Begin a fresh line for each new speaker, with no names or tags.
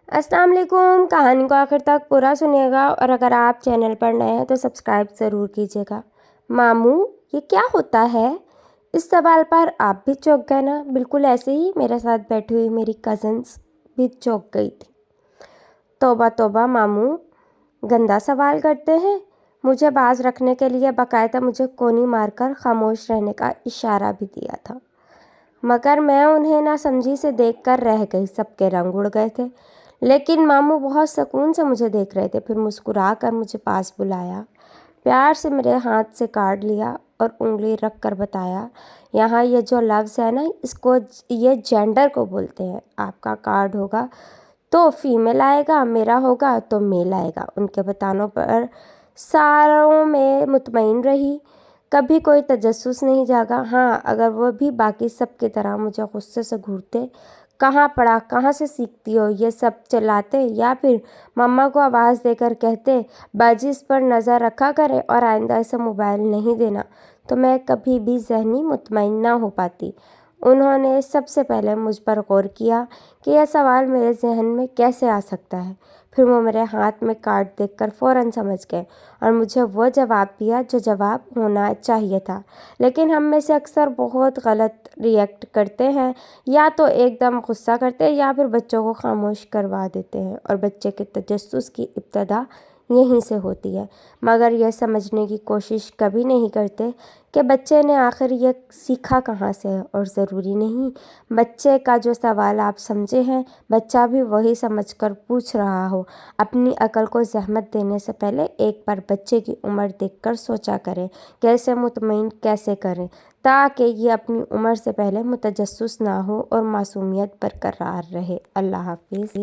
अस्सलाम वालेकुम। कहानी को आखिर तक पूरा सुनिएगा और अगर आप चैनल पर नए हैं तो सब्सक्राइब ज़रूर कीजिएगा। मामू, ये क्या होता है? इस सवाल पर आप भी चौंक गए ना? बिल्कुल ऐसे ही मेरे साथ बैठी हुई मेरी कज़न्स भी चौंक गई थी। तौबा तौबा, मामू गंदा सवाल करते हैं। मुझे बाज रखने के लिए बाकायदा मुझे कोनी मारकर खामोश रहने का इशारा भी दिया था, मगर मैं उन्हें ना समझी से देखकर रह गई। सबके रंग उड़ गए थे, लेकिन मामू बहुत सुकून से मुझे देख रहे थे। फिर मुस्कुरा कर मुझे पास बुलाया, प्यार से मेरे हाथ से काट लिया और उंगली रख कर बताया, यहाँ ये जो लफ्ज़ है ना, इसको ये जेंडर को बोलते हैं। आपका कार्ड होगा तो फीमेल आएगा, मेरा होगा तो मेल आएगा। उनके बतानों पर सारों में मुतमईन रही। कभी कोई तजस्सुस नहीं जागा। हाँ, अगर वो भी बाकी सब की तरह मुझे गुस्से से घूरते, कहाँ पढ़ा, कहाँ से सीखती हो ये सब चिल्लाते, या फिर मम्मा को आवाज़ देकर कहते बाजी इस पर नज़र रखा करे और आइंदा इसे मोबाइल नहीं देना, तो मैं कभी भी ज़हनी मुतमईन ना हो पाती। उन्होंने सबसे पहले मुझ पर गौर किया कि यह सवाल मेरे जहन में कैसे आ सकता है। फिर वो मेरे हाथ में कार्ड देखकर फ़ौरन समझ गए और मुझे वो जवाब दिया जो जवाब होना चाहिए था। लेकिन हम में से अक्सर बहुत गलत रिएक्ट करते हैं, या तो एकदम गुस्सा करते हैं या फिर बच्चों को खामोश करवा देते हैं, और बच्चे के तजस्सुस की इब्तदा यहीं से होती है। मगर यह समझने की कोशिश कभी नहीं करते कि बच्चे ने आखिर ये सीखा कहाँ से है। और ज़रूरी नहीं बच्चे का जो सवाल आप समझे हैं, बच्चा भी वही समझकर पूछ रहा हो। अपनी अकल को ज़हमत देने से पहले एक बार बच्चे की उम्र देखकर सोचा करें, कैसे मुतमईन कैसे करें, ताकि ये अपनी उम्र से पहले मुतजस्सिस ना हो और मासूमियत बरकरार रहे। अल्लाह हाफिज़।